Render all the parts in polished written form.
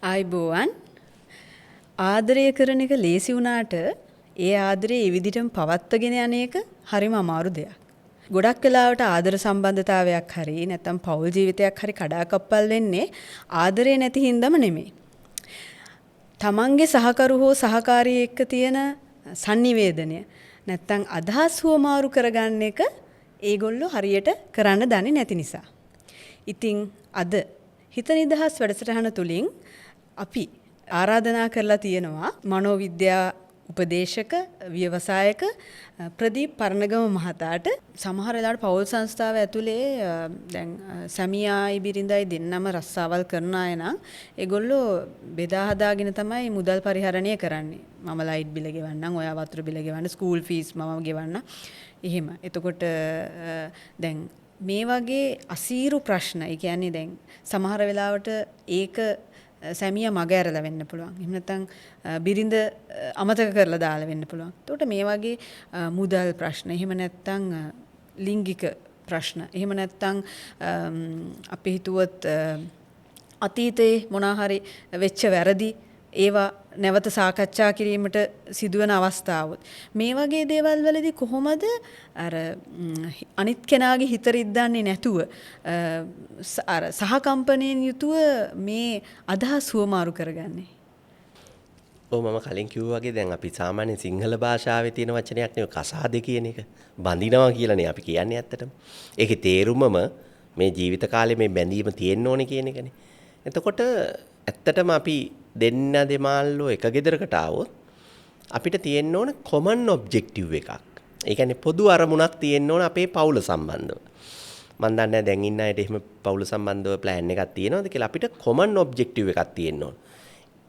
ආයිබෝවන් ආදරය කරන එක ලේසි වුණාට ඒ ආදරේ ඒ විදිහටම පවත්වාගෙන යන එක හරිම අමාරු දෙයක්. ගොඩක් වෙලාවට ආදර සම්බන්ධතාවයක් හරි නැත්නම් පෞල් ජීවිතයක් හරි කඩාකප්පල් වෙන්නේ ආදරේ නැති හින්දාම නෙමෙයි. තමන්ගේ සහකරු හෝ සහකාරිය එක්ක තියෙන sannivedanaය නැත්නම් අදහස් හුවමාරු කරගන්න එක ඒගොල්ලෝ හරියට කරන්න දන්නේ නැති නිසා. ඉතින් අද හිත නිදහස් වැඩසටහන තුලින් අපි ආරාධනා කරලා තියෙනවා මනෝවිද්‍යා උපදේශක ව්‍යවසායක ප්‍රදීප් පරණගම මහතාට. සමහර වෙලාවට පෞල් සංස්ථාව ඇතුලේ දැන් සැමියායි බිරිඳයි දෙන්නම රස්සාවල් කරන අය නම් ඒගොල්ලෝ බෙදා හදාගෙන තමයි මුදල් පරිහරණය කරන්නේ. මම ලයිට් බිල ගෙවන්නම්, ඔයා වතුර බිල ගෙවන්න, ස්කූල් ෆීස් මම ගෙවන්න. එහෙම. එතකොට දැන් මේ වගේ අසීරු ප්‍රශ්න, ඒ කියන්නේ දැන් සමහර වෙලාවට ඒක සැමියා මග ඇරලා වෙන්න පුළුවන්. එහෙම නැත්නම් බිරිඳ අමතක කරලා දාලා වෙන්න පුළුවන්. එතකොට මේ වගේ මුදල් ප්‍රශ්න, එහෙම නැත්නම් ලිංගික ප්‍රශ්න, එහෙම නැත්නම් අපි හිතුවොත් අතීතයේ මොනවා හරි වෙච්ච වැරදි ඒවා නැවත සාකච්ඡා කිරීමට සිදුවන අවස්ථාවොත් මේ වගේ දේවල් වලදී කොහොමද අර අනිත් කෙනාගේ හිත රිද්දන්නේ නැතුව අර සහකම්පනයෙන් යුතුව මේ අදහස් හුවමාරු කරගන්නේ? මම කලින් කිව්වා වගේ දැන් අපි සාමාන්‍ය සිංහල භාෂාවේ තියෙන වචනයක් නෙවෙයි කසාද කියන එක. බඳිනවා කියලානේ අපි කියන්නේ ඇත්තටම. ඒකේ තේරුමම මේ ජීවිත කාලේ මේ බැඳීම තියෙන්න ඕනේ කියන එකනේ. එතකොට ඇත්තටම අපි දෙන්න දෙමාල්ලෝ එක ගෙදරකට ආවොත් අපිට තියෙන්න ඕන කොමන් ඔබ්ජෙක්ටිව් එකක්. ඒ කියන්නේ පොදු අරමුණක් තියෙන්න ඕන අපේ පවුල සම්බන්ධව. මම දන්නේ දැන් ඉන්න අයට එහෙම පවුල සම්බන්ධව ප්ලෑන් එකක් තියෙනවද කියලා. අපිට කොමන් ඔබ්ජෙක්ටිව් එකක් තියෙන්න ඕන.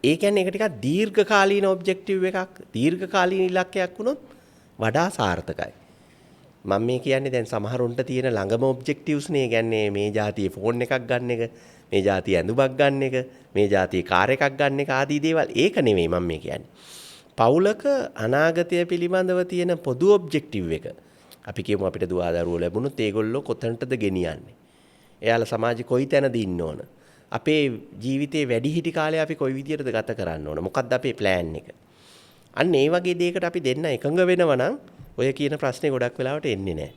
ඒ කියන්නේ ඒක ටිකක් දීර්ඝකාලීන ඔබ්ජෙක්ටිව් එකක්, දීර්ඝකාලීන ඉලක්කයක් වුණොත් වඩා සාර්ථකයි. මම මේ කියන්නේ දැන් සමහරුන්ට තියෙන ළඟම ඔබ්ජෙක්ටිව්ස් නේ. කියන්නේ මේ જાතියේ ෆෝන් එකක් ගන්න එක, මේ જાතිය ඇඳුමක් ගන්න එක, මේ જાතිය කාර් එකක් ගන්න එක ආදී දේවල්. ඒක නෙමෙයි මම මේ කියන්නේ. පවුලක අනාගතය පිළිබඳව තියෙන පොදු ඔබ්ජෙක්ටිව් එක. අපි කියමු අපිට දුවා දරුවෝ ලැබුණොත් ඒගොල්ලෝ කොතනටද ගෙනියන්නේ? එයාලා සමාජෙ කොයි තැනද ඉන්න ඕන? අපේ ජීවිතේ වැඩිහිටි කාලය අපි කොයි විදියටද ගත කරන්න ඕන? මොකක්ද අපේ ප්ලෑන් එක? අන්න ඒ වගේ දෙයකට අපි දෙන්න එකඟ වෙනවා නම් ඔය කියන ප්‍රශ්නේ ගොඩක් වෙලාවට එන්නේ නැහැ.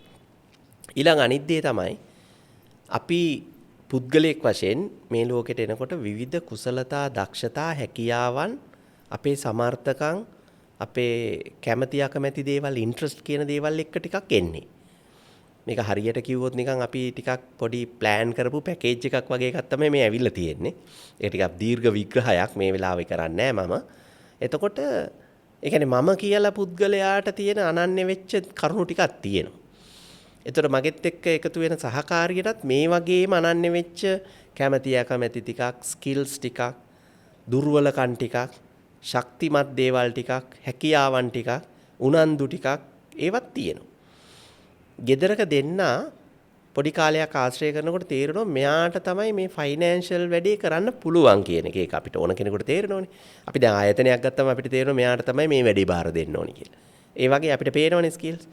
ඊළඟ අනිත් දේ තමයි අපි පුද්ගලයෙක් වශයෙන් මේ ලෝකෙට එනකොට විවිධ කුසලතා, දක්ෂතා, හැකියාවන්, අපේ සමර්ථකම්, අපේ කැමැති අකමැති දේවල්, ඉන්ට්‍රස්ට් කියන දේවල් එක්ක ටිකක් එන්නේ. මේක හරියට කිව්වොත් නිකන් අපි ටිකක් පොඩි ප්ලෑන් කරපු පැකේජ් එකක් වගේ එකක් තමයි මේ ඇවිල්ලා තියෙන්නේ. ඒක ටිකක් දීර්ඝ විග්‍රහයක් මේ වෙලාවේ කරන්නේ නැහැ මම. එතකොට ඒ කියන්නේ මම කියලා පුද්ගලයාට තියෙන අනන්‍ය වෙච්ච කරුණු ටිකක් තියෙනවා. එතකොට මගෙත් එක්ක එකතු වෙන සහකාරියටත් මේ වගේම අනන්‍ය වෙච්ච කැමැති අකමැති ටිකක්, ස්කිල්ස් ටිකක්, දුර්වලකම් ටිකක්, ශක්තිමත් දේවල් ටිකක්, හැකියාවන් ටිකක්, උනන්දු ටිකක් ඒවත් තියෙනවා. ගෙදරක දෙන්නා පොඩි කාලයක් ආශ්‍රය කරනකොට තේරෙනවා මෙයාට තමයි මේ ෆයිනෑන්ෂල් වැඩේ කරන්න පුළුවන් කියන එක. ඒක අපිට ඕන කෙනෙකුට තේරෙනවනේ. අපි දැන් ආයතනයක් ගත්තම අපිට තේරෙනවා මෙයාට තමයි මේ වැඩේ බාර දෙන්න ඕනි කියලා. ඒ වගේ අපිට පේනවනේ ස්කිල්ස්.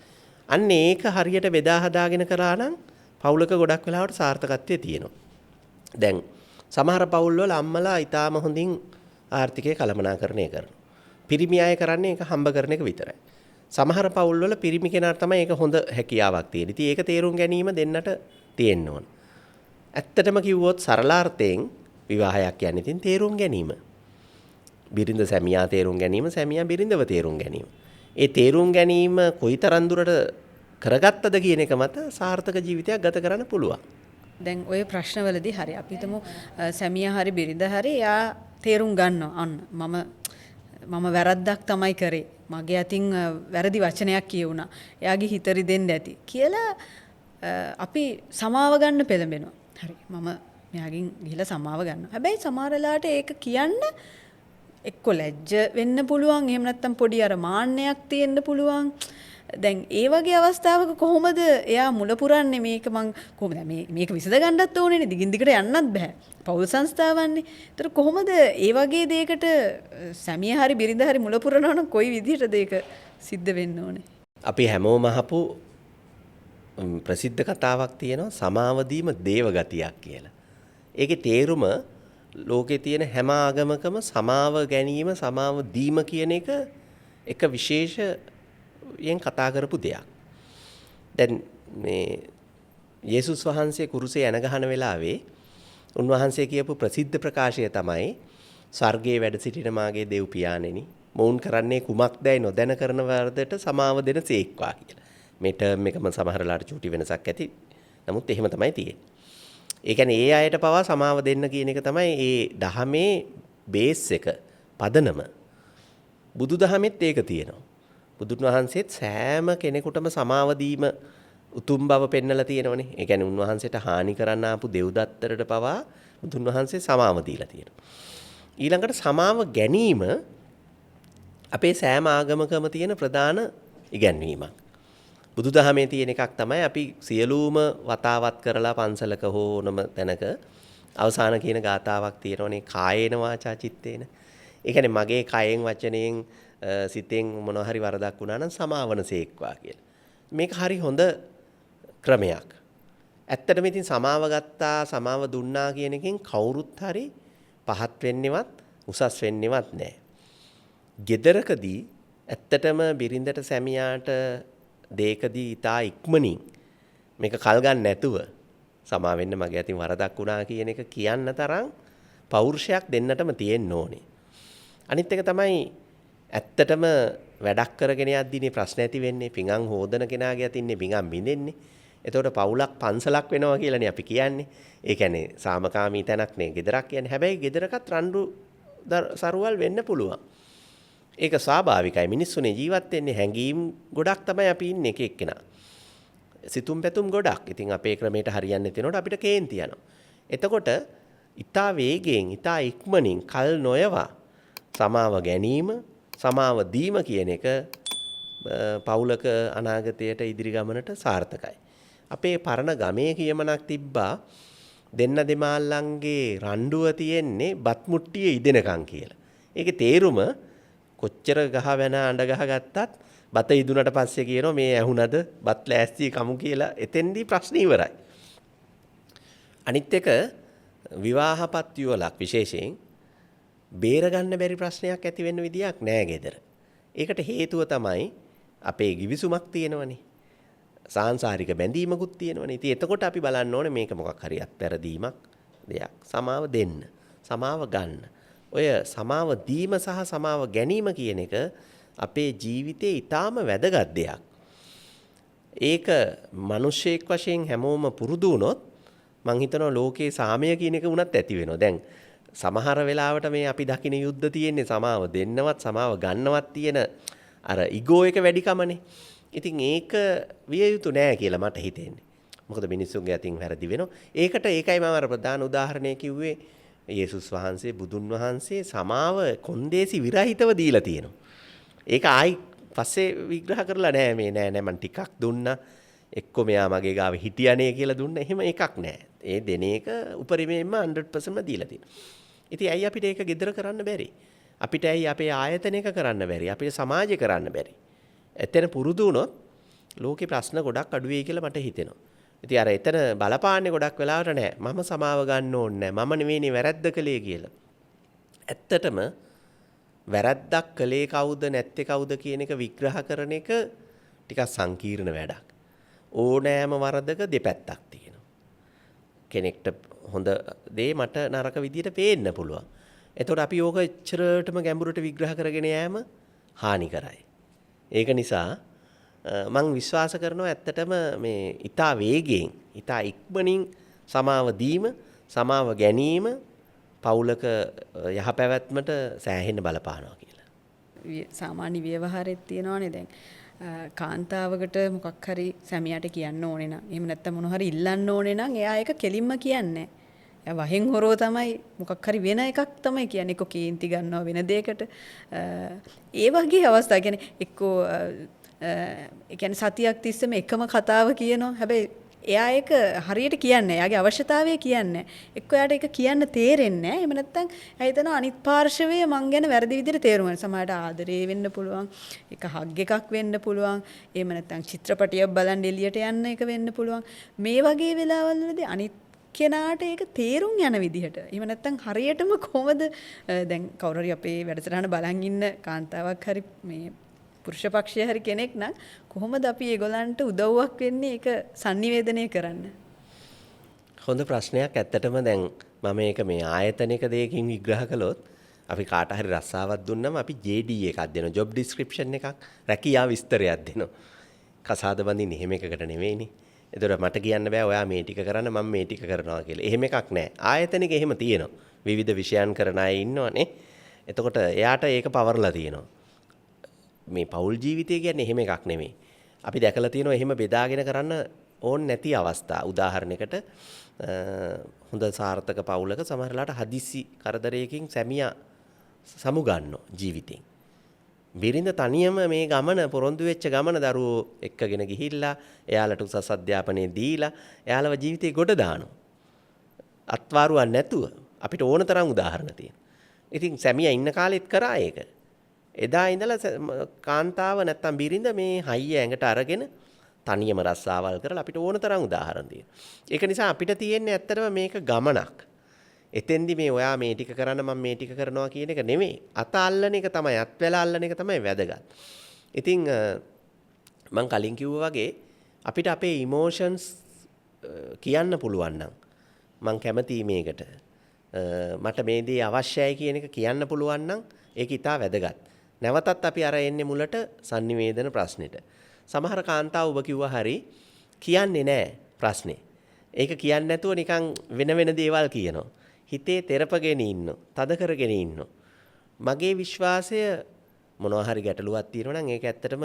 අන්න ඒක හරියට බෙදා හදාගෙන කරා නම් පවුලක ගොඩක් වෙලාවට සාර්ථකත්වයේ තියෙනවා. දැන් සමහර පවුල්වල අම්මලා ඊටාම හොඳින් ආර්ථිකය කළමනාකරණය කරනවා. පිරිමි අය කරන්නේ ඒක හම්බ කරන එක විතරයි. සමහර පවුල්වල පිරිමි කෙනාට තමයි ඒක හොඳ හැකියාවක් තියෙන්නේ. ඉතින් ඒක තේරුම් ගැනීම දෙන්නට තියෙන්න ඕන. ඇත්තටම කිව්වොත් සරලාර්ථයෙන් විවාහයක් කියන්නේ ඉතින් තේරුම් ගැනීම. බිරිඳ සැමියා තේරුම් ගැනීම, සැමියා බිරිඳව තේරුම් ගැනීම. ඒ තේරුම් ගැනීම කොයිතරම් දුරට කරගත්තද කියන එක මත සාර්ථක ජීවිතයක් ගත කරන්න පුළුවන්. දැන් ওই ප්‍රශ්නවලදී හරි අපි හිතමු සැමියා හරි බිරිඳ හරි යා තේරුම් ගන්නවා අන්න මම වැරද්දක් තමයි කරේ. මගේ අතින් වැරදි වචනයක් කියුණා. එයාගේ හිත රිදෙන්න ඇති කියලා අපි සමාව ගන්න පෙළඹෙනවා. හරි මම මෙයාගෙන් ගිහලා සමාව ගන්නවා. හැබැයි සමහර වෙලාවට ඒක කියන්න එක්ක ලැජ්ජ වෙන්න පුළුවන්. එහෙම නැත්නම් පොඩි අර මාන්නයක් තියෙන්න පුළුවන්. දැන් ඒ වගේ අවස්ථාවක කොහොමද එයා මුල පුරන්නේ? මේක මං කොහොමද මේක විසඳ ගන්නත් ඕනේනේ. දිගින් දිගට යන්නත් බෑ. පෞල් සංස්ථාවන්නේ. ඒතර කොහොමද ඒ වගේ දෙයකට සැමිය හරි බිරිඳ හරි මුල පුරනවා නම් කොයි විදිහටද ඒක සිද්ධ වෙන්න ඕනේ? අපි හැමෝම අහපු ප්‍රසිද්ධ කතාවක් තියෙනවා සමාවදීම දේවගතියක් කියලා. ඒකේ තේරුම ලෝකේ තියෙන හැම ආගමකම සමාව ගැනීම සමාව දීම කියන එක විශේෂයෙන් කතා කරපු දෙයක්. දැන් මේ යේසුස් වහන්සේ කුරුසේ යන ගහන වෙලාවේ උන්වහන්සේ කියපු ප්‍රසිද්ධ ප්‍රකාශය තමයි ස්වර්ගයේ වැඩ සිටින මාගේ දෙව් පියාණෙනි මොවුන් කරන්නේ කුමක්දයි නොදැන කරන වරදට සමාව දෙන සේක්වා කියලා. මේ ටර්ම් එකම සමහරලාට චූටි වෙනසක් ඇති. නමුත් එහෙම තමයි තියෙන්නේ. ඒ කියන්නේ ඒ අයට පවා සමාව දෙන්න කියන එක තමයි ඒ දහමේ බේස් එක පදනම. බුදුදහමෙත් ඒක තියෙනවා. බුදුන් වහන්සේත් සෑම කෙනෙකුටම සමාව දීම උතුම් බව පෙන්නලා තියෙනවනේ. ඒ කියන්නේ උන්වහන්සේට හානි කරන්න ආපු දෙව්දත්තරට පවා බුදුන් වහන්සේ සමාව දීලා තියෙනවා. ඊළඟට සමාව ගැනීම අපේ සෑම ආගමකම තියෙන ප්‍රධාන ඉගැන්වීමක්. බුදුදහමේ තියෙන එකක් තමයි අපි සියලුම වතාවත් කරලා පන්සලක හෝ ඕනම තැනක අවසාන කියන ගාතාවක් තියෙනවනේ කායේන වාචා චිත්තේන. ඒ කියන්නේ මගේ කයෙන් වචනයෙන් සිතෙන් මොනවා හරි වරදක් වුණා නම් සමාවනසේක්වා කියලා. මේක හරි හොඳ ක්‍රමයක්. ඇත්තටම ඉතින් සමාව ගත්තා සමාව දුන්නා කියන එකෙන් කවුරුත් හරි පහත් වෙන්නේවත් උසස් වෙන්නේවත් නැහැ. ගෙදරකදී ඇත්තටම බිරිඳට සැමියාට දෙකදී ඊටා ඉක්මනින් මේක කල් ගන්න නැතුව සමා වෙන්න මගේ අතින් වරදක් වුණා කියන එක කියන්න තරම් පෞරුෂයක් දෙන්නටම තියෙන්න ඕනේ. අනිත් එක තමයි ඇත්තටම වැඩක් කරගෙන යද්දීනේ ප්‍රශ්න ඇති වෙන්නේ. පිඟන් හොදන කෙනාගේ අතින්නේ පිඟන් බින්දෙන්නේ. එතකොට පවුලක් පන්සලක් වෙනවා කියලානේ අපි කියන්නේ. ඒ කියන්නේ සාමකාමී තැනක් නේ ගෙදරක් කියන්නේ. හැබැයි ගෙදරකත් රණ්ඩු සරුවල් වෙන්න පුළුවන්. ඒක ස්වාභාවිකයි. මිනිස්සුනේ ජීවත් වෙන්නේ හැංගීම් ගොඩක් තමයි අපි ඉන්නේ එක එක්කෙනා. සිතුම් පැතුම් ගොඩක්. ඉතින් අපේ ක්‍රමයට හරියන්නේ නැතිනොට අපිට කේන්ති යනවා. එතකොට ඊටා වේගයෙන් ඊටා ඉක්මනින් කල් නොයවා සමාව ගැනීම සමාව දීම කියන එක පවුලක අනාගතයට ඉදිරි ගමනට සාර්ථකයි. අපේ පරණ ගමේ කියමනක් තිබ්බා දෙන්න දෙමාල්ලන්ගේ රණ්ඩුව තියෙන්නේ බත් මුට්ටියේ ඉදෙනකන් කියලා. ඒකේ තේරුම කොච්චර ගහ වෙන අඬ ගහ ගත්තත් බත ඉදුණට පස්සේ කියනවා මේ ඇහුණද බත් ලෑස්ති කමු කියලා එතෙන්දී ප්‍රශ්න ඉවරයි. අනිත් එක විවාහපත් යුවලක් විශේෂයෙන් බේරගන්න බැරි ප්‍රශ්නයක් ඇති වෙන්න විදියක් නෑ ගෙදර. ඒකට හේතුව තමයි අපේ ගිවිසුමක් තියෙනවනේ. සාංශාරික බැඳීමකුත් තියෙනවනේ. ඉතින් එතකොට අපි බලන්න ඕනේ මේක මොකක් හරි අත්පැරදීමක් දෙයක්. සමාව දෙන්න. සමාව ගන්න. ඔය සමාව දීම සහ සමාව ගැනීම කියන එක අපේ ජීවිතේ ඊටාම වැදගත් දෙයක්. ඒක මිනිසෙක් වශයෙන් හැමෝම පුරුදු වුණොත් මං හිතනවා ලෝකේ සාමය කියන එක උනත් ඇති වෙනවා. දැන් සමහර වෙලාවට මේ අපි දකින යුද්ධ තියෙන්නේ සමාව දෙන්නවත් සමාව ගන්නවත් තියෙන අර ඊගෝ එක වැඩිකමනේ. ඉතින් ඒක විය යුතු නෑ කියලා මට හිතෙන්නේ. මොකද මිනිස්සුන්ගේ අතින් වැරදි වෙනවා. ඒකයි මම අර ප්‍රධාන උදාහරණය කිව්වේ යේසුස් වහන්සේ බුදුන් වහන්සේ සමාව කොන්දේසි විරහිතව දීලා තියෙනවා. ඒක ආයි පස්සේ විග්‍රහ කරලා නෑ මේ නෑ මං ටිකක් දුන්නා එක්ක මෙයා මගේ ගාව හිටියනේ කියලා දුන්න එහෙම එකක් නෑ. ඒ දෙන එක උපරිමයෙන්ම 100%ම දීලා තියෙනවා. ඉතින් ඇයි අපිට ඒක gedara කරන්න බැරි? අපිට ඇයි අපේ ආයතනයක කරන්න බැරි? අපේ සමාජේ කරන්න බැරි? එතන පුරුදු වුණොත් ලෝකේ ප්‍රශ්න ගොඩක් අඩු වෙයි කියලා මට හිතෙනවා. ඉතින් අර එතන බලපාන්නේ ගොඩක් වෙලාවට නෑ. මම සමාව ගන්න ඕනේ නෑ. මම නෙවෙයිනේ වැරද්ද කළේ කියලා. ඇත්තටම වැරද්දක් කළේ කවුද නැත්තේ කවුද කියන එක විග්‍රහ කරන එක ටිකක් සංකීර්ණ වැඩක්. ඕනෑම වරදක දෙපැත්තක් තියෙනවා. කෙනෙක්ට හොඳ දේ මට නරක විදියට පේන්න පුළුවන්. එතකොට අපි ඕක එච්චරටම ගැඹුරට විග්‍රහ කරගෙන යෑම හානි කරයි. ඒක නිසා මං විශ්වාස කරනවා ඇත්තටම මේ ඊටා වේගයෙන් ඊටා ඉක්මනින් සමාව දීම සමාව ගැනීම පවුලක යහපැවැත්මට සෑහෙන්න බලපානවා කියලා. සාමාන්‍ය ව්‍යවහාරෙත් තියෙනවානේ දැන් කාන්තාවකට මොකක් හරි සැමියාට කියන්න ඕනේ නම් එහෙම නැත්නම් මොන හරි ඉල්ලන්න ඕනේ නම් එයා ඒක කෙලින්ම කියන්නේ. එයා වහෙන් හොරෝ තමයි මොකක් හරි වෙන එකක් තමයි කියන්නේ. එක්ක කේන්ති ගන්නවා වෙන දෙයකට. ඒ වගේ අවස්ථා කියන්නේ එක්කෝ ඒ කියන්නේ සතියක් තිස්සෙම එකම කතාව කියනවා. හැබැයි එයා ඒක හරියට කියන්නේ එයාගේ අවශ්‍යතාවය කියන්නේ. එක්ක එයාට ඒක කියන්න තේරෙන්නේ නැහැ. එහෙම නැත්නම් එයා හිතනවා අනිත් පාර්ශවය මං ගැන වැරදි විදිහට තේරුම් ගන්න. සමහරට ආදරේ වෙන්න පුළුවන්. ඒක හග් එකක් වෙන්න පුළුවන්. එහෙම නැත්නම් චිත්‍රපටියක් බලන් එළියට යන්න එක වෙන්න පුළුවන්. මේ වගේ වෙලාවල් වලදී අනිත් කෙනාට ඒක තේරුම් යන විදිහට. එහෙම නැත්නම් හරියටම කොහොමද දැන් කවුරු හරි අපේ වැඩසටහන බලන් ඉන්න කාන්තාවක් හරි මේ පුරුෂ පක්ෂය හරි කෙනෙක් නම් කොහොමද අපි ඒගොල්ලන්ට උදව්වක් වෙන්නේ ඒක sannivedanaya කරන්න? හොඳ ප්‍රශ්නයක්. ඇත්තටම දැන් මම මේක මේ ආයතනික දෙයකින් විග්‍රහ කළොත් අපි කාට හරි රස්සාවක් දුන්නම අපි JD එකක් දෙනවා. job description එකක්, රැකියාව විස්තරයක් දෙනවා. කසාද බඳින්නේ එහෙම එකකට නෙවෙයිනේ. එතකොට මට කියන්න බෑ ඔයා මේ ටික කරන්න මම මේ ටික කරනවා කියලා. එහෙම එකක් නෑ. ආයතනික එහෙම තියෙනවා. විවිධ විෂයන් කරන අය ඉන්නවනේ. එතකොට එයාට ඒක පවර්ලා තියෙනවා. මේ පෞල් ජීවිතය කියන්නේ එහෙම එකක් නෙමෙයි. අපි දැකලා තියෙනවා එහෙම බෙදාගෙන කරන්න ඕන නැති අවස්ථා. උදාහරණයකට හොඳ සාර්ථක පවුලක සමහරලාට හදිසි කරදරයකින් සැමියා සමුගන්නවා ජීවිතෙන්. බිරිඳ තනියම මේ ගමන පොරොන්දු වෙච්ච ගමන දරුවෝ එක්කගෙන ගිහිල්ලා එයාලට උසස් අධ්‍යාපනය දීලා එයාලව ජීවිතේ ගොඩ දානවා. අත්වාරුවක් නැතුව අපිට ඕන තරම් උදාහරණ තියෙනවා. ඉතින් සැමියා ඉන්න කාලෙත් කරා ඒක. එදා ඉඳලා කාන්තාව නැත්තම් බිරිඳ මේ හයිය ඇඟට අරගෙන තනියම රස්සාවල් කරලා අපිට ඕන තරම් උදාහරණ තියෙනවා. ඒක නිසා අපිට තියෙන්නේ ඇත්තටම මේක ගමනක්. එතෙන්දි මේ ඔයා මේ ටික කරන්න මම මේ ටික කරනවා කියන එක නෙමෙයි. අත අල්ලන එක තමයි, අත් වැල අල්ලන එක තමයි වැදගත්. ඉතින් මම කලින් කිව්වා වගේ අපිට අපේ ඉමෝෂන්ස් කියන්න පුළුවන් නම් මම කැමතියි මේකට. මට මේ දේ අවශ්‍යයි කියන එක කියන්න පුළුවන් නම් ඒක ඉතා වැදගත්. නැවතත් අපි අර එන්නේ මුලට sannivedana ප්‍රශ්නෙට. සමහර කාන්තාව ඔබ කිව්වා හරි කියන්නේ නැහැ ප්‍රශ්නේ. ඒක කියන්නේ නැතුව නිකන් වෙන වෙන දේවල් කියනවා. හිතේ තෙරපගෙන ඉන්නවා. තද කරගෙන ඉන්නවා. මගේ විශ්වාසය මොනවා හරි ගැටලුවක් තියෙනවා නම් ඒක ඇත්තටම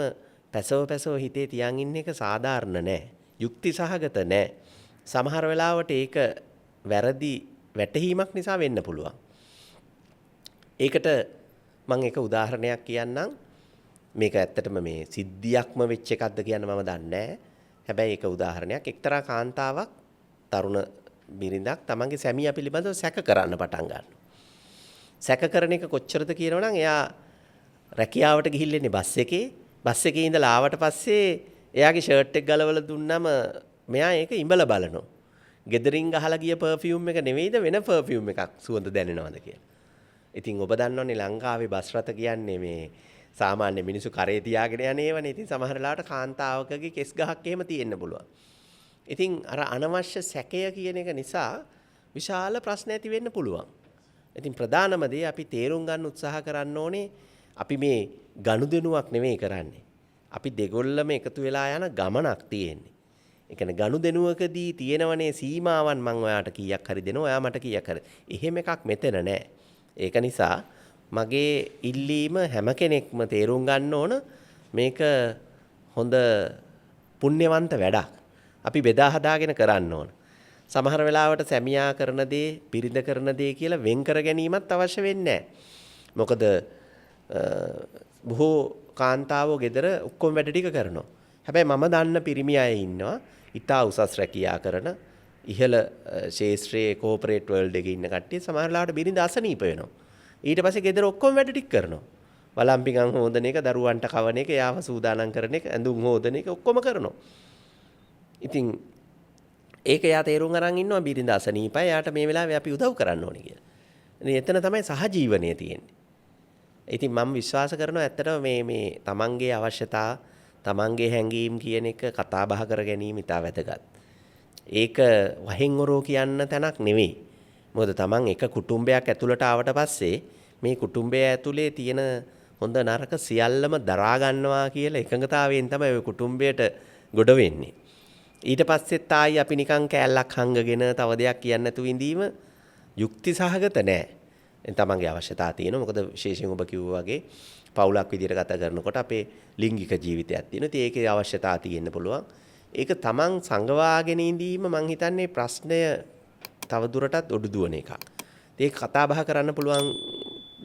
පැසව හිතේ තියන් ඉන්න එක සාධාරණ නෑ. යුක්ති සහගත නෑ. සමහර වෙලාවට ඒක වැරදි වැටහීමක් නිසා වෙන්න පුළුවන්. ඒකට මම එක උදාහරණයක් කියන්නම්. මේක ඇත්තටම මේ සිද්ධියක්ම වෙච්ච එකක්ද කියන්න මම දන්නේ නැහැ. හැබැයි ඒක උදාහරණයක්. එක්තරා කාන්තාවක් තරුණ බිරිඳක් තමන්ගේ සැමියා පිළිබඳව සැක කරන්න පටන් ගන්නවා. සැක කරන එක කොච්චරද කියනවනම් එයා රැකියාවට ගිහිල්ලා බස් එකේ. බස් එකේ ඉඳලා ආවට පස්සේ එයාගේ ෂර්ට් එක ගලවලා දුන්නම මෙයා ඒක ඉඹලා බලනවා. ගෙදරින් ගහලා ගිය පර්ෆියුම් එක නෙවෙයිද වෙන පර්ෆියුම් එකක් සුවඳ දැනෙනවද කියලා. ඉතින් ඔබ දන්නවනේ ලංකාවේ බස් රථ කියන්නේ මේ සාමාන්‍ය මිනිස්සු කරේ තියාගෙන යන ඒවානේ. ඉතින් සමහර වෙලාවට කාන්තාවකගේ කෙස් ගහක් එහෙම තියෙන්න පුළුවන්. ඉතින් අර අනවශ්‍ය සැකය කියන එක නිසා විශාල ප්‍රශ්න ඇති වෙන්න පුළුවන්. ඉතින් ප්‍රධානම දේ අපි තේරුම් ගන්න උත්සාහ කරන්න ඕනේ අපි මේ ගනුදෙනුවක් නෙමෙයි කරන්නේ. අපි දෙගොල්ලම එකතු වෙලා යන ගමනක් තියෙන්නේ. ඒ කියන්නේ ගනුදෙනුවකදී තියෙනවනේ සීමාවන් මම ඔයාට කීයක් හරි දෙනවා ඔයා මට කීයක් හරි. එහෙම එකක් මෙතන නැහැ. ඒක නිසා මගේ ඉල්ලීම හැම කෙනෙක්ම තේරුම් ගන්න ඕන මේක හොඳ පුණ්‍යවන්ත වැඩක්. අපි බෙදා හදාගෙන කරන්න ඕන. සමහර වෙලාවට සැමියා කරන දේ, බිරිඳ කරන දේ කියලා වෙන් කර ගැනීමත් අවශ්‍ය වෙන්නේ නැහැ. මොකද බොහෝ කාන්තාවෝ ගෙදර ඔක්කොම වැඩ ටික කරනවා. හැබැයි මම දන්න පිරිමි අය ඉන්නවා, ඉතා උසස් රැකියා කරන, ඉහළ ශාස්ත්‍රීය කෝපරේට් වර්ල්ඩ් එකේ ඉන්න කට්ටිය සමහර වෙලාවට බිරිඳ අසනීප වෙනවා. ඊට පස්සේ ගෙදර ඔක්කොම වැඩ ටික කරනවා. වළම්පිකම් හොදන එක, දරුවන්ට කවන එක, යාව සූදානම් කරන එක, ඇඳුම් හොදන එක ඔක්කොම කරනවා. ඉතින් ඒක යා තේරුම් අරන් ඉන්නවා බිරිඳ අසනීපයි. යාට මේ වෙලාවේ අපි උදව් කරන්න ඕනේ කියලා. ඉතින් එතන තමයි සහජීවනය තියෙන්නේ. ඉතින් මම විශ්වාස කරනවා ඇත්තටම මේ තමන්ගේ අවශ්‍යතා, තමන්ගේ හැඟීම් කියන එක කතා බහ කර ගැනීම ඉතා වැදගත්. ඒක වහින් ඔරෝ කියන්න තැනක් නෙවෙයි. මොකද තමන් එක කුටුම්බයක් ඇතුළට ආවට පස්සේ මේ කුටුම්බය ඇතුලේ තියෙන හොඳ නරක සියල්ලම දරා ගන්නවා කියලා එකඟතාවයෙන් තමයි ඔය කුටුම්බයට ගොඩ වෙන්නේ. ඊට පස්සෙත් ආයි අපි නිකන් කෑල්ලක් හංගගෙන තව දෙයක් කියන්නේ නැතුව ඉඳීම යුක්ති සහගත නෑ. තමන්ගේ අවශ්‍යතා තියෙනවා. මොකද විශේෂයෙන් ඔබ කිව්වා වගේ පවුලක් විදියට ගත කරනකොට අපේ ලිංගික ජීවිතයක් තියෙනවා. ඉතින් ඒකේ අවශ්‍යතා තියෙන්න පුළුවන්. ඒක තමන් සංගවාගෙන ඉඳීම මං හිතන්නේ ප්‍රශ්නය තව දුරටත් ඔඩු දුවන එකක්. ඒක කතා බහ කරන්න පුළුවන්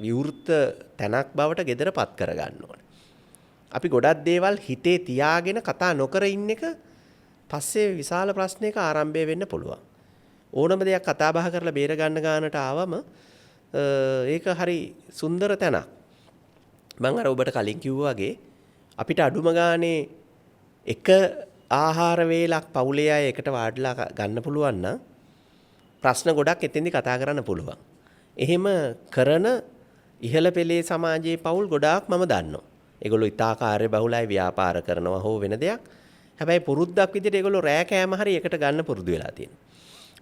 විවෘත තැනක් බවට ගෙදරපත් කරගන්න ඕනේ. අපි ගොඩක් දේවල් හිතේ තියාගෙන කතා නොකර ඉන්න එක පස්සේ විශාල ප්‍රශ්නයක ආරම්භය වෙන්න පුළුවන්. ඕනම දෙයක් කතා බහ කරලා බේර ගන්න ගන්නට ආවම ඒක හරි සුන්දර තැනක්. මම අර ඔබට කලින් කිව්වා වගේ අපිට අඩුම ගානේ එක ආහාර වේලක් පවුලේ අය එකට වාඩිලා ගන්න පුළුවන් නම් ප්‍රශ්න ගොඩක් එතෙන්දි කතා කරන්න පුළුවන්. එහෙම කරන ඉහළ පෙළේ සමාජයේ පවුල් ගොඩාක් මම දන්නවා. ඒගොල්ලෝ ඉතා කාර්ය බහුලයි ව්‍යාපාර කරනවා හෝ වෙන දෙයක්. හැබැයි පුරුද්දක් විදිහට ඒගොල්ලෝ රෑ කෑම හරි එකට ගන්න පුරුදු වෙලා තියෙනවා.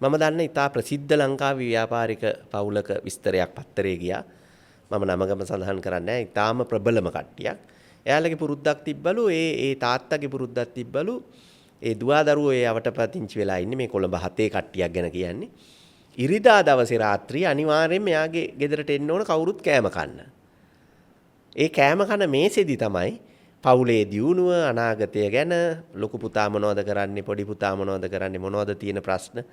මම දන්න ඉතා ප්‍රසිද්ධ ලංකාවේ ව්‍යාපාරික පවුලක විස්තරයක් පත්තරේ ගියා. මම නමගම සඳහන් කරන්නේ නැහැ. ඉතාම ප්‍රබලම කට්ටියක්. එයාලගේ පුරුද්දක් තිබ්බලු ඒ තාත්තගේ පුරුද්දක් තිබ්බලු ඒ දුවා දරුවෝ ඒ අවටපතිංචි වෙලා ඉන්නේ මේ කොළඹ 7 කට්ටියක් ගැන කියන්නේ. ඉරිදා දවසේ රාත්‍රියේ අනිවාර්යයෙන්ම එයාගේ ගෙදරට එන්න ඕන කවුරුත් කෑම කන්න. ඒ කෑම කන මේසෙදි තමයි පවුලේ දියුණුව අනාගතය ගැන ලොකු පුතා මොනවද කරන්නේ පොඩි පුතා මොනවද කරන්නේ මොනවද තියෙන ප්‍රශ්න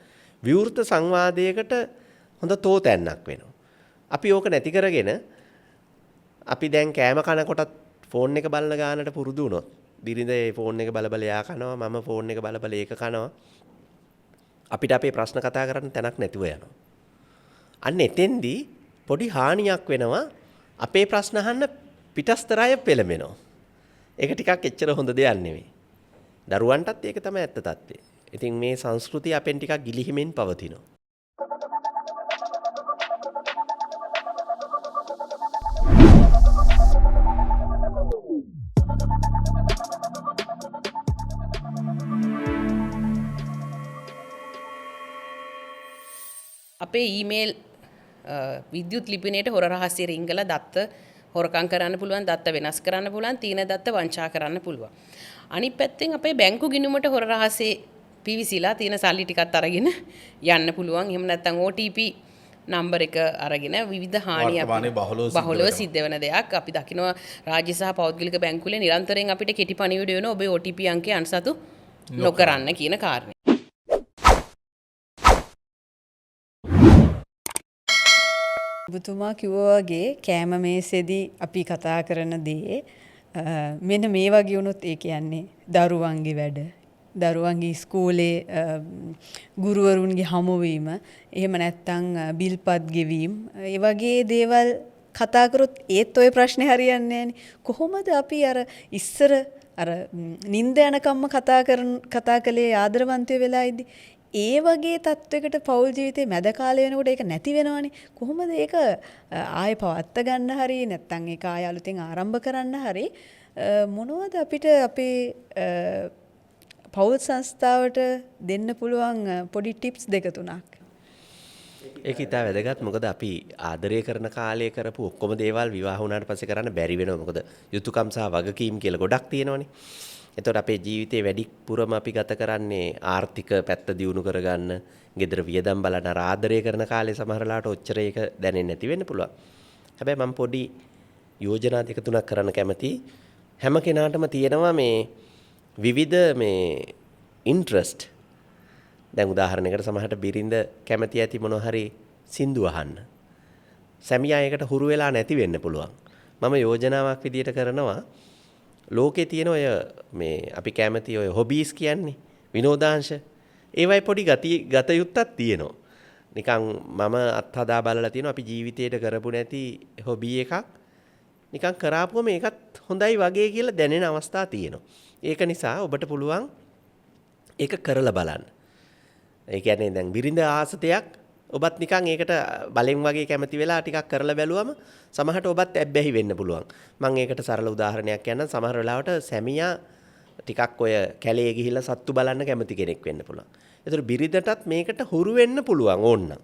විවෘත සංවාදයකට හොඳ තෝතැන්නක් වෙනවා. අපි ඕක නැති කරගෙන අපි දැන් කෑම කන කොටත් ෆෝන් එක බලන ගානට පුරුදු වුණොත් බිරිඳ ඒ ෆෝන් එක බල බල යා කනවා මම ෆෝන් එක බල බල ඒක කනවා අපිට අපේ ප්‍රශ්න කතා කරන්න තැනක් නැතුව යනවා. අන්න එතෙන්දී පොඩි හානියක් වෙනවා අපේ ප්‍රශ්න අහන්න පිටස්තර අය පෙළඹෙනවා. ඒක ටිකක් එච්චර හොඳ දෙයක් නෙවෙයි. දරුවන්ටත් ඒක තමයි ඇත්ත తත්ත්වය. ඉතින් මේ සංස්කෘතිය අපෙන් ටිකක් ගිලිහිමින් පවතිනවා. අපේ ඊමේල් විද්‍යුත් ලිපිනයට හොර රහස්‍ය රිංගලා දත්ත හොරකම් කරන්න පුළුවන් දත්ත වෙනස් කරන්න පුළුවන් තීන දත්ත වංචා කරන්න පුළුවන්. අනිත් පැත්තෙන් අපේ බැංකු ගිණුමට හොර රහසේ පිවිසිලා තියෙන සල්ලි ටිකත් අරගෙන යන්න පුළුවන්. එහෙම නැත්නම් OTP නම්බර් එක අරගෙන විවිධ හානි බහුලව සිද්ධ වෙන දෙයක් අපි දකිනවා. රාජ්‍ය සහ පෞද්ගලික බැංකුවල නිරන්තරයෙන් අපිට කෙටි පණිවිඩ වෙන ඔබේ OTP අංකය අන්සතු නොකරන්න කියන කාරණේ. ඔබතුමා කිව්වා වගේ කෑම මේසෙදී අපි කතා කරන දේ මෙන්න මේ වගේ වුණොත් ඒ කියන්නේ දරුවන්ගේ වැඩ දරුවන්ගේ ඉස්කෝලේ ගුරුවරුන්ගේ හමුවීම එහෙම නැත්නම් බිල්පත් ගෙවීම ඒ වගේ දේවල් කතා කරොත් ඒත් ඔය ප්‍රශ්නේ හරියන්නේ නැහැනේ. කොහොමද අපි අර ඉස්සර අර නිින්ද යනකම්ම කතා කළේ ආදරවන්තයෝ වෙලා ඉදි ඒ වගේ තත්වයකට පෞල් ජීවිතේ මැද කාලේ වෙනකොට ඒක නැති වෙනවනේ. කොහොමද ඒක ආයෙ පවත්ත ගන්න හරි නැත්නම් ඒක ආයෙ අලුතෙන් ආරම්භ කරන්න හරි මොනවද අපිට අපේ පෞල් සංස්ථාවට දෙන්න පුළුවන් පොඩි ටිප්ස් දෙක තුනක්? ඒක ඉතා වැදගත්. මොකද අපි ආදරය කරන කාලේ කරපු ඔක්කොම දේවල් විවාහ වුණාට පස්සේ කරන්න බැරි වෙනවා. මොකද යුතුයකම් සහ වගකීම් කියලා ගොඩක් තියෙනවනේ. එතකොට අපේ ජීවිතේ වැඩිපුරම අපි ගත කරන්නේ ආර්ථික පැත්ත දියුණු කරගන්න, ගෙදර වියදම් බලන ආදරය කරන කාලේ සමහරලාට ඔච්චර ඒක දැනෙන්නේ නැති වෙන්න පුළුවන්. හැබැයි මම පොඩි යෝජනා දෙක තුනක් කරන්න කැමතියි. හැම කෙනාටම තියෙනවා මේ විවිධ මේ ඉන්ට්‍රස්ට්. දැන් උදාහරණයකට සමහරට බිරිඳ කැමති ඇති මොනවා හරි සින්දු අහන්න. සැමියා ඒකට හුරු වෙලා නැති වෙන්න පුළුවන්. මම යෝජනාවක් විදියට කරනවා ලෝකේ තියෙන ඔය මේ අපි කැමති ඔය හොබීස් කියන්නේ විනෝදාංශ ඒවයි පොඩි ගත යුත්තක් තියෙනවා. නිකන් මම අත්හදා බලලා තියෙනවා අපි ජීවිතේට කරපු නැති හොබී එකක් නිකන් කරාපුවම ඒකත් හොඳයි වගේ කියලා දැනෙන අවස්ථා තියෙනවා. ඒක නිසා ඔබට පුළුවන් ඒක කරලා බලන්න. ඒ කියන්නේ දැන් බිරිඳ ආසතයක් ඔබත් නිකන් ඒකට බලෙන් වගේ කැමති වෙලා ටිකක් කරලා බැලුවම සමහරට ඔබත් ඇබ්බැහි වෙන්න පුළුවන්. මම ඒකට සරල උදාහරණයක් කියන්නම්. සමහර වෙලාවට සැමියා ටිකක් ඔය කැලේ ගිහිල්ලා සත්තු බලන්න කැමති කෙනෙක් වෙන්න පුළුවන්. ඒතර බිරිඳටත් මේකට හුරු වෙන්න පුළුවන් ඕන්නම්.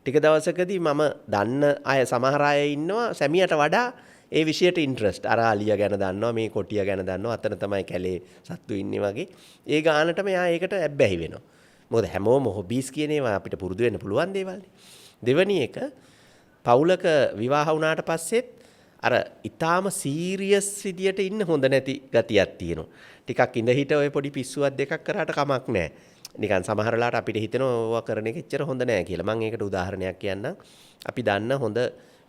ටික දවසකදී මම දන්න අය සමහර අය ඉන්නවා සැමියාට වඩා ඒ විෂයට ඉන්ට්‍රස්ට්. අර අලියා ගැන දන්නවා, මේ කොටිය ගැන දන්නවා, අතන තමයි කැලේ සත්තු ඉන්නේ වගේ. ඒ ගානටම එයා ඒකට ඇබ්බැහි වෙනවා. මොකද හැමෝම හොබීස් කියන ඒවා අපිට පුරුදු වෙන්න පුළුවන් දේවල්නේ. දෙවැනි එක පවුලක විවාහ වුණාට පස්සෙත් අර ඊටාම සීරියස් විදියට ඉන්න හොඳ නැති ගතියක් තියෙනවා. ටිකක් ඉඳ හිට ඔය පොඩි පිස්සුවක් දෙකක් කරාට කමක් නැහැ. නිකන් සමහර වෙලාවට අපිට හිතෙනවා ඕවා කරන එක එච්චර හොඳ නැහැ කියලා. මම ඒකට උදාහරණයක් කියන්නම්. අපි දන්න හොඳ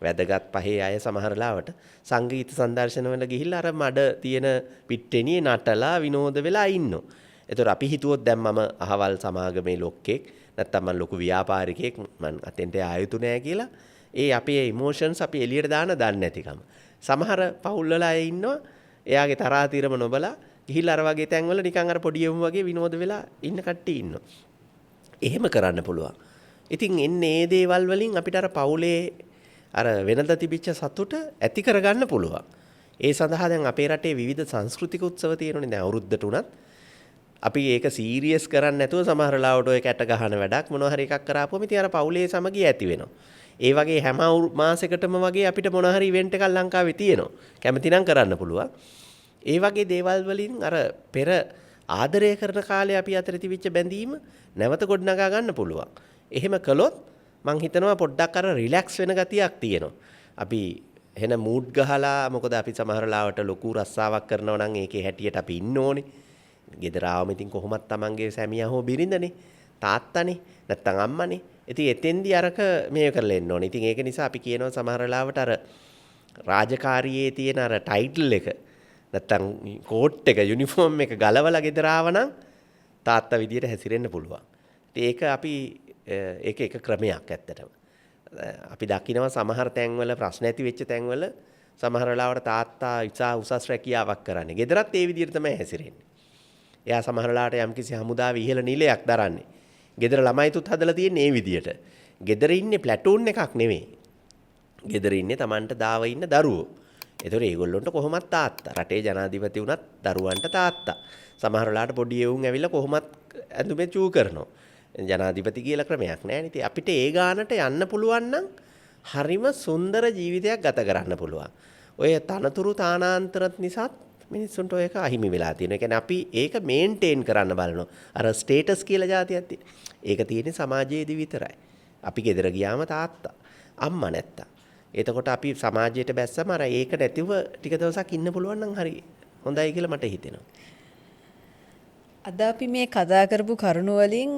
වැදගත් පහේ අය සමහර වෙලාවට සංගීත සංදර්ශනවල ගිහිල්ලා අර මඩ තියෙන පිට්ටෙනියේ නටලා විනෝද වෙලා ඉන්නවා. ඒතර අපි හිතුවොත් දැන් මම අහවල් සමාගමේ ලොක්කෙක් නැත්තම් මම ලොකු ව්‍යාපාරිකයෙක් මම අතෙන්ට ආයුතු නෑ කියලා ඒ අපේ ඉමෝෂන්ස් අපි එළියට දාන්න දන්නේ නැතිකම. සමහර පවුල් වල අය ඉන්නවා එයාගේ තරහා తీරම නොබලා ගිහිල්ලා අර වගේ තැන්වල නිකන් අර පොඩි එමු වගේ විනෝද වෙලා ඉන්න කට්ටිය ඉන්නවා. එහෙම කරන්න පුළුවන්. ඉතින් එන්නේ ඒ දේවල් වලින් අපිට අර පවුලේ අර වෙනද තිබිච්ච සතුට ඇති කරගන්න පුළුවන්. ඒ සඳහා දැන් අපේ රටේ විවිධ සංස්කෘතික උත්සව තියෙනනේ. දැන් අවුරුද්දට උනත් අපි ඒක සීරියස් කරන්නේ නැතුව සමහර ලාවට ඔය කැට ගහන වැඩක් මොනවා හරි එකක් කරාපුවම ඉතින් අර පවුලේ සමගිය ඇති වෙනවා. ඒ වගේ හැම මාසෙකටම වගේ අපිට මොනවා හරි ඉවෙන්ට් එකක් ලංකාවේ තියෙනවා. කැමති නම් කරන්න පුළුවන්. ඒ වගේ දේවල් වලින් අර පෙර ආදරය කරන කාලේ අපි අතර තිබිච්ච බැඳීම නැවත ගොඩනගා ගන්න පුළුවන්. එහෙම කළොත් මං හිතනවා පොඩ්ඩක් අර රිලැක්ස් වෙන ගතියක් තියෙනවා. අපි එන මූඩ් ගහලා මොකද අපි සමහර ලාවට ලොකු රස්සාවක් කරනවා නම් ඒකේ හැටියට අපි ඉන්න ඕනේ. ගෙදර ආවම ඉතින් කොහොමත් තමන්ගේ සැමියා හෝ බිරිඳනේ තාත්තනේ නැත්තම් අම්මනේ. ඉතින් එතෙන්දී අරක මේක කරලා එන්න ඕනේ. ඉතින් ඒක නිසා අපි කියනවා සමහර ලාවට අර රාජකාරියේ තියෙන අර ටයිටල් එක නැත්තම් කෝට් එක යුනිෆෝම් එක ගලවලා ගෙදර ආවනම් තාත්තා විදියට හැසිරෙන්න පුළුවන්. ඒක අපි ඒක එක ක්‍රමයක් ඇත්තටම. අපි දකිනවා සමහර තැන්වල ප්‍රශ්න ඇති වෙච්ච තැන්වල සමහර වෙලාවට තාත්තා ඉතා උසස් රැකියාවක් කරන්නේ. ගෙදරත් ඒ විදිහට තමයි හැසිරෙන්නේ. එයා සමහර වෙලාවට යම්කිසි හමුදාවේ ඉහළ නිලයක් දරන්නේ. ගෙදර ළමයිතුත් හදලා තියෙන්නේ ඒ විදිහට. ගෙදර ඉන්නේ ප්ලැටූන් එකක් නෙමෙයි. ගෙදර ඉන්නේ Tamanට දාව ඉන්න දරුවෝ. ඒතකොට ඒගොල්ලොන්ට කොහොමත් තාත්තා. රටේ ජනාධිපති වුණත් දරුවන්ට තාත්තා. සමහර වෙලාවට පොඩි එවුන් ඇවිල්ලා කොහොමත් ඇඳුමේ චූ කරනවා. ජනාධිපති කියලා ක්‍රමයක් නැහැ. ඉතින් අපිට ඒ ගානට යන්න පුළුවන් නම් හරිම සුන්දර ජීවිතයක් ගත කරන්න පුළුවන්. ඔය තනතුරු තානාන්තරත් නිසාත් මිනිස්සුන්ට ඔය එක අහිමි වෙලා තියෙනවා. ඒ කියන්නේ අපි ඒක මේන්ටේන් කරන්න බලනවා. අර ස්ටේටස් කියලා જાතියක් තියෙන. ඒක තියෙන්නේ සමාජයේදී විතරයි. අපි ගෙදර ගියාම තාත්තා, අම්මා නැත්තා. එතකොට අපි සමාජයට බැස්සම අර ඒක නැතිව ටික දවසක් ඉන්න පුළුවන් නම් හරි හොඳයි කියලා මට හිතෙනවා. අද අපි මේ කතා කරපු කරුණු වලින්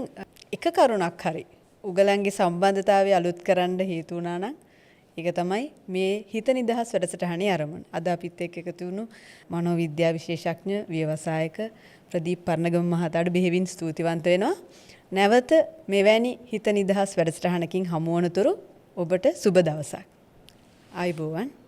එක කරුණක් හරි උගලන්ගේ සම්බන්ධතාවය අලුත් කරන්න හේතු වුණා නම් ඒක තමයි මේ හිත නිදහස් වැඩසටහනේ ආරම්භය. අද අපිත් එක්ක එකතු වුණු මනෝවිද්‍යා විශේෂඥ ව්‍යවසායක ප්‍රදීප් පර්ණගම මහතාට බෙහෙවින් ස්තුතිවන්ත වෙනවා. නැවත මෙවැනි හිත නිදහස් වැඩසටහනකින් හමු වනතුරු ඔබට සුබ දවසක්. ආයුබෝවන්.